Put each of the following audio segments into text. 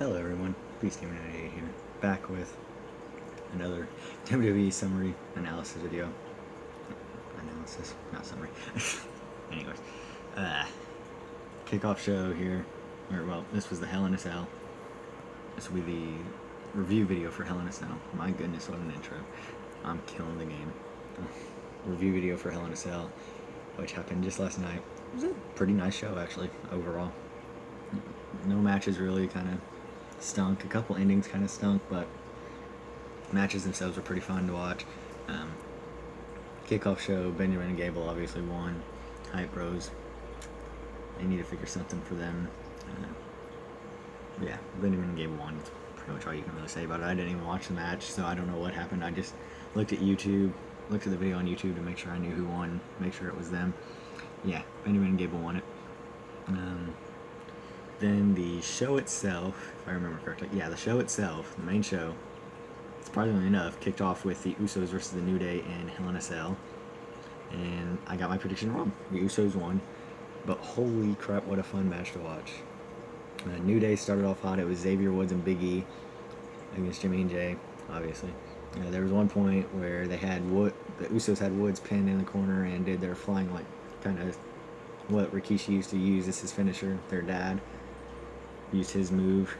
Hello everyone, Beast Gamer 98 here, back with another WWE summary analysis video. Analysis, not summary. Anyways, kickoff show here. Well, this was the Hell in a Cell. This will be the review video for Hell in a Cell. My goodness, what an intro. I'm killing the game. Review video for Hell in a Cell, which happened just last night. It was a pretty nice show, actually, overall. No matches really kind of stunk. A couple endings kind of stunk, but matches themselves were pretty fun to watch. Kickoff show, Benjamin and Gable obviously won. Hype Bros, they need to figure something for them. Yeah, Benjamin and Gable won. That's pretty much all you can really say about it. I didn't even watch the match, so I don't know what happened. I just looked at YouTube, looked at the video on YouTube to make sure I knew who won, make sure it was them. Yeah, Benjamin and Gable won it. Then the show itself, if I remember correctly, yeah, the show itself, the main show, surprisingly enough, kicked off with the Usos versus the New Day in Hell in a Cell. And I got my prediction wrong. The Usos won. But holy crap, what a fun match to watch. New Day started off hot. It was Xavier Woods and Big E against Jimmy and Jay, obviously. There was one point where they had the Usos had Woods pinned in the corner and did their flying, like, kind of what Rikishi used to use as his finisher. Their dad used his move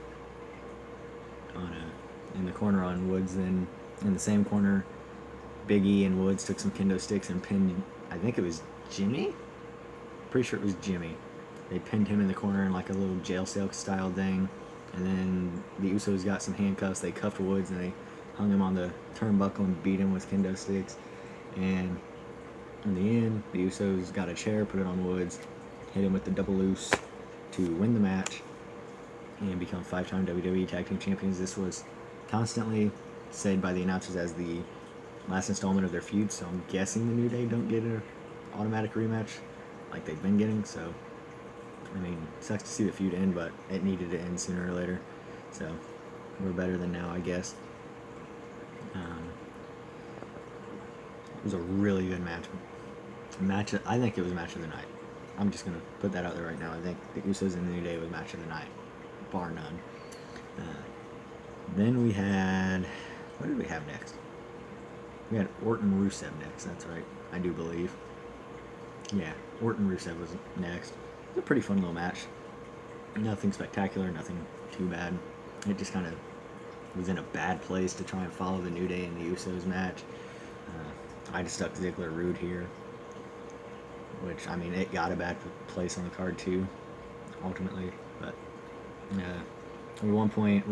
in the corner on Woods. Then in the same corner, Big E and Woods took some kendo sticks and pinned, I think it was Jimmy? Pretty sure it was Jimmy. They pinned him in the corner in like a little jail cell style thing. And then the Usos got some handcuffs. They cuffed Woods and they hung him on the turnbuckle and beat him with kendo sticks. And in the end, the Usos got a chair, put it on Woods, hit him with the double loose to win the match and become 5-time WWE Tag Team Champions. This was constantly said by the announcers as the last installment of their feud, so I'm guessing the New Day don't get an automatic rematch like they've been getting. So, I mean, sucks to see the feud end, but it needed to end sooner or later. So, we're better than now, I guess. It was a really good match. I think it was match of the night. I'm just going to put that out there right now. I think the Usos and the New Day was match of the night, bar none. Then we had, what did we have next? We had Orton Rusev next, that's right, I do believe. Yeah, Orton Rusev was next. It was a pretty fun little match. Nothing spectacular, nothing too bad. It just kind of was in a bad place to try and follow the New Day and the Usos match. I just stuck Ziggler Rude here, which, I mean, it got a bad place on the card too, ultimately. But at one point,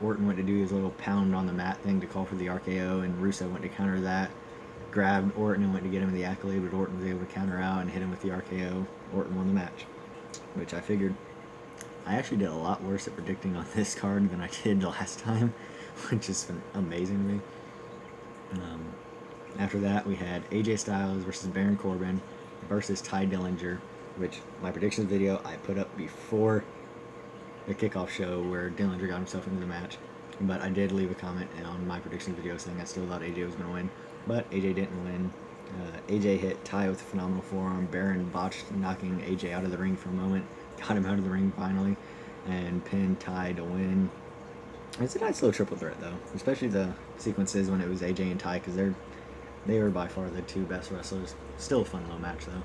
Orton went to do his little pound on the mat thing to call for the RKO, and Rusev went to counter that, grabbed Orton and went to get him the accolade, but Orton was able to counter out and hit him with the RKO. Orton won the match, which I figured. I actually did a lot worse at predicting on this card than I did the last time, which is amazing to me. After that, we had AJ Styles versus Baron Corbin versus Ty Dillinger, which my predictions video I put up before the kickoff show where Dillinger got himself into the match. But I did leave a comment on my prediction video saying I still thought AJ was going to win, but AJ didn't win. AJ hit Ty with a phenomenal forearm. Baron botched knocking AJ out of the ring for a moment, got him out of the ring finally, and pinned Ty to win. It's a nice little triple threat though, especially the sequences when it was AJ and Ty, because they were by far the two best wrestlers. Still a fun little match though.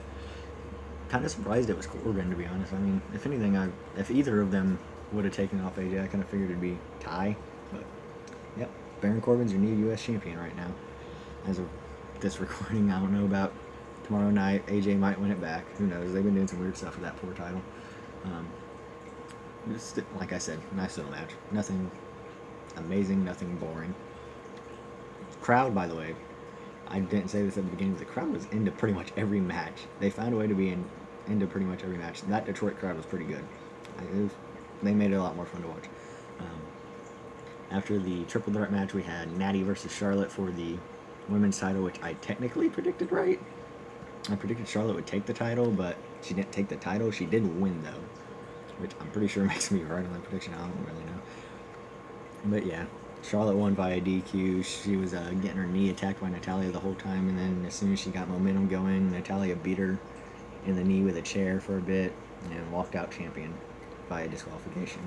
Kind of surprised it was Corbin, to be honest. I mean, if anything, if either of them would have taken off AJ, I kind of figured it'd be Ty. But yep, Baron Corbin's your new U.S. champion right now. As of this recording, I don't know about tomorrow night. AJ might win it back. Who knows? They've been doing some weird stuff with that poor title. Just, like I said, nice little match. Nothing amazing, nothing boring. Crowd, by the way, I didn't say this at the beginning, but the crowd was into pretty much every match. They found a way to be into pretty much every match. That Detroit crowd was pretty good. They made it a lot more fun to watch. After the triple threat match, we had Natty versus Charlotte for the women's title, which I technically predicted right. I predicted Charlotte would take the title, but she didn't take the title. She did win, though, which I'm pretty sure makes me right on that prediction. I don't really know. But yeah, Charlotte won via DQ. She was getting her knee attacked by Natalya the whole time, and then as soon as she got momentum going, Natalya beat her in the knee with a chair for a bit and walked out champion via disqualification.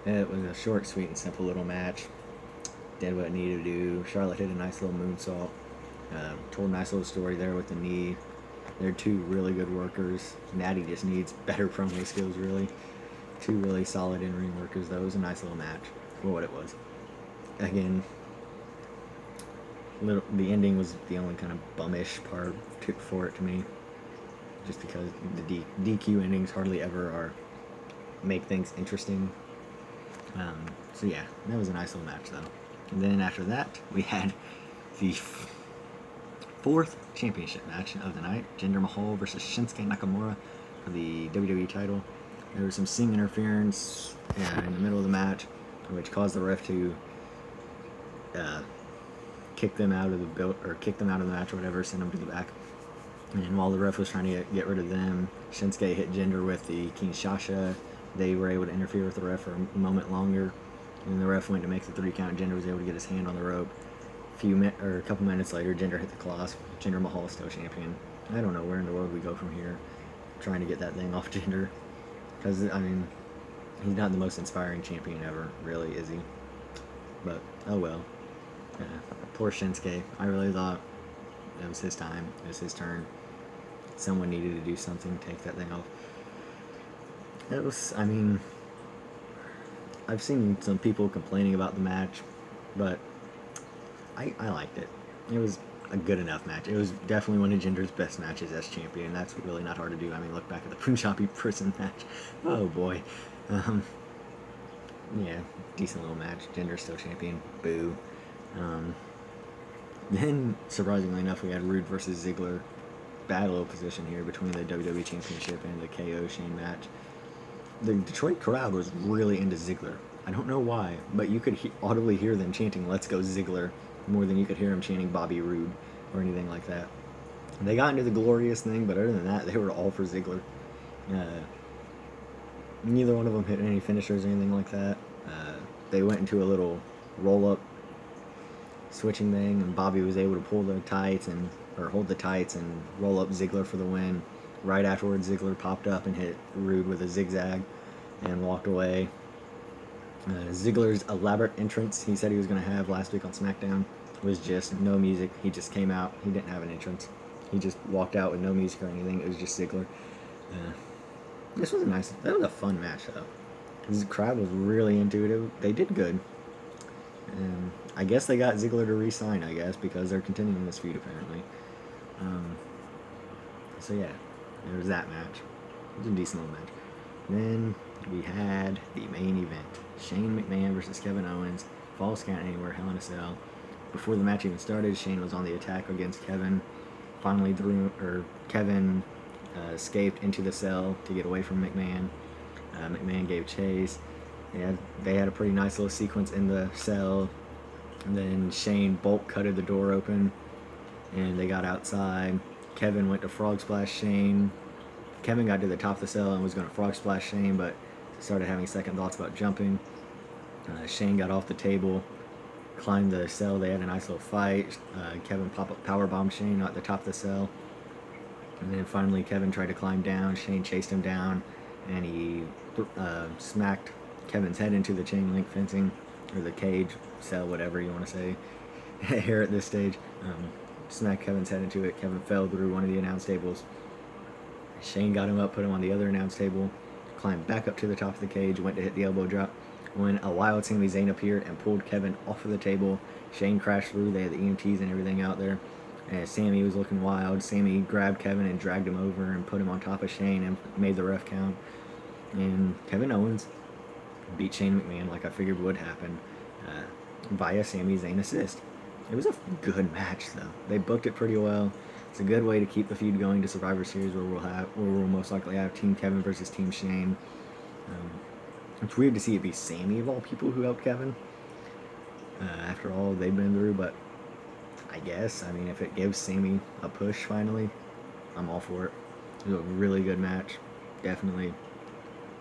It was a short, sweet, and simple little match. Did what it needed to do. Charlotte hit a nice little moonsault. Told a nice little story there with the knee. They're two really good workers. Natty just needs better promo skills, really. Two really solid in-ring workers, though. It was a nice little match for what it was. Again, the ending was the only kind of bummish part for it to me. Just because the DQ endings hardly ever are make things interesting. So yeah, that was a nice little match, though. And then after that, we had the fourth championship match of the night, Jinder Mahal versus Shinsuke Nakamura for the WWE title. There was some Sting interference in the middle of the match, which caused the ref to kick them out of the match or whatever, send them to the back. And while the ref was trying to get rid of them, Shinsuke hit Jinder with the Kinshasa. They were able to interfere with the ref for a moment longer, and the ref went to make the 3 count. Jinder was able to get his hand on the rope. A couple minutes later, Jinder hit the cloth. Jinder Mahal is still champion. I don't know where in the world we go from here, trying to get that thing off Jinder, because I mean, he's not the most inspiring champion ever, really, is he? But oh well. Poor Shinsuke. I really thought it was his time. It was his turn. Someone needed to do something, take that thing off. It was, I mean, I've seen some people complaining about the match, but I liked it. It was a good enough match. It was definitely one of Jinder's best matches as champion. That's really not hard to do. I mean, look back at the Punjabi prison match. Oh boy. Yeah, decent little match. Jinder's still champion. Boo. Then, surprisingly enough, we had Rude versus Ziggler battle position here between the WWE Championship and the KO Shane match. The Detroit crowd was really into Ziggler. I don't know why, but you could audibly hear them chanting "Let's go Ziggler" more than you could hear them chanting Bobby Roode or anything like that. They got into the glorious thing, but other than that, they were all for Ziggler. Neither one of them hit any finishers or anything like that. They went into a little roll-up switching thing, and Bobby was able to pull the tights or hold the tights and roll up Ziggler for the win. Right afterwards, Ziggler popped up and hit Rude with a zigzag and walked away. Ziggler's elaborate entrance he said he was going to have last week on SmackDown was just no music. He just came out. He didn't have an entrance. He just walked out with no music or anything. It was just Ziggler. That was a fun match, though. The crowd was really into it. They did good. I guess they got Ziggler to re-sign, because they're continuing this feud, apparently. So yeah, there was that match. It was a decent little match. Then we had the main event. Shane McMahon versus Kevin Owens. Falls count anywhere, Hell in a Cell. Before the match even started, Shane was on the attack against Kevin. Finally, Kevin escaped into the cell to get away from McMahon. McMahon gave chase. They had a pretty nice little sequence in the cell. And then Shane bolt cutted the door open, and they got outside. Kevin went to frog splash Shane. Kevin got to the top of the cell and was going to frog splash Shane, but started having second thoughts about jumping. Shane got off the table, climbed the cell. They had a nice little fight. Kevin powerbombed Shane at the top of the cell. And then finally Kevin tried to climb down. Shane chased him down, and he smacked Kevin's head into the chain link fencing, or the cage, cell, whatever you want to say here at this stage. Smacked Kevin's head into it. Kevin fell through one of the announce tables. Shane got him up, put him on the other announce table, climbed back up to the top of the cage, went to hit the elbow drop, when a wild Sami Zayn appeared and pulled Kevin off of the table. Shane crashed through. They had the EMTs and everything out there. And Sammy was looking wild. Sammy grabbed Kevin and dragged him over and put him on top of Shane and made the ref count. And Kevin Owens beat Shane McMahon like I figured would happen via Sami Zayn assist. It was a good match, though. They booked it pretty well. It's a good way to keep the feud going to Survivor Series, where we'll most likely have Team Kevin versus Team Shane. It's weird to see it be Sammy of all people who helped Kevin. After all they've been through, but I guess, if it gives Sammy a push finally, I'm all for it. It was a really good match. Definitely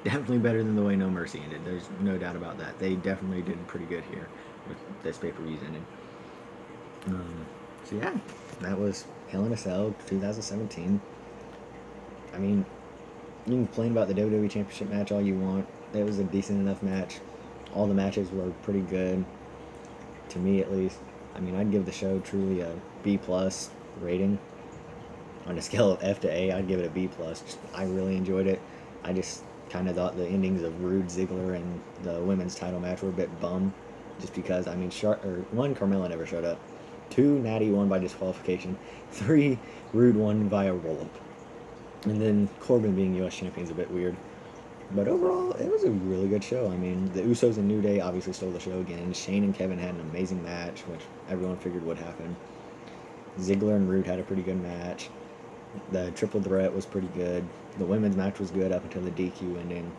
better than the way No Mercy ended. There's no doubt about that. They definitely did pretty good here with this pay-per-views ending. So yeah, that was Hell in a Cell 2017. You can complain about the WWE Championship match all you want. It was a decent enough match. All the matches were pretty good, to me at least. I mean, I'd give the show truly a B plus rating. On a scale of F to A, I'd give it a B plus. I really enjoyed it. I just kind of thought the endings of Rude, Ziggler, and the women's title match were a bit bum, just because I mean, one, Carmella never showed up. Two, Natty won by disqualification. Three, Rude won via roll up. And then Corbin being U.S. champion is a bit weird. But overall, it was a really good show. I mean, the Usos and New Day obviously stole the show again. Shane and Kevin had an amazing match, which everyone figured would happen. Ziggler and Rude had a pretty good match. The triple threat was pretty good. The women's match was good up until the DQ ending.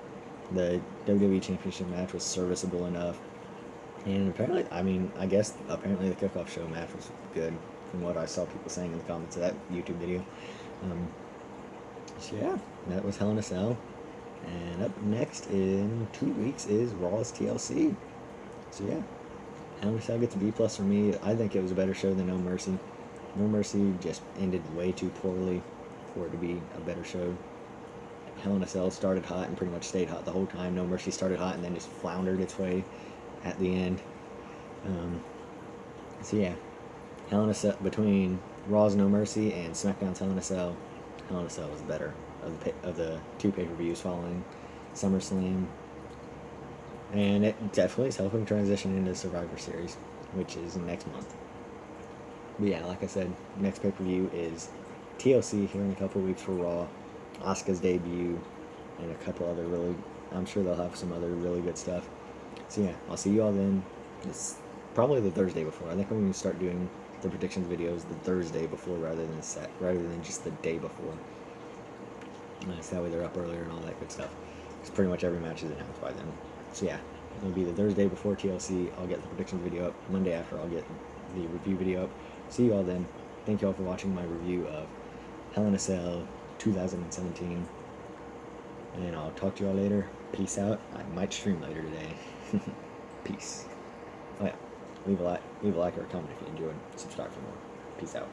The WWE Championship match was serviceable enough. And apparently, I mean, I guess apparently the kickoff show match was good from what I saw people saying in the comments of that YouTube video. So yeah, that was Hell in a Cell. And up next in 2 weeks is Raw's TLC. So yeah, Hell in a Cell gets a B plus for me. I think it was a better show than No Mercy. No Mercy just ended way too poorly for it to be a better show. Hell in a Cell started hot and pretty much stayed hot the whole time. No Mercy started hot and then just floundered its way at the end. So yeah, Hell in a Cell, between Raw's No Mercy and SmackDown's Hell in a Cell, Hell in a Cell was better of the two pay-per-views following SummerSlam. And it definitely is helping transition into Survivor Series, which is next month. But yeah, like I said, next pay-per-view is TLC here in a couple weeks for Raw, Asuka's debut, and a couple other really, I'm sure they'll have some other really good stuff. So yeah, I'll see you all then. It's probably the Thursday before. I think I'm going to start doing the predictions videos the Thursday before rather than just the day before. So that way they're up earlier and all that good stuff. Because pretty much every match is announced by then. So yeah, it'll be the Thursday before TLC. I'll get the predictions video up. Monday after, I'll get the review video up. See you all then. Thank you all for watching my review of Hell in a Cell 2017. And I'll talk to you all later. Peace out. I might stream later today. Peace. Oh yeah, leave a like or a comment if you enjoyed. Subscribe for more. Peace out.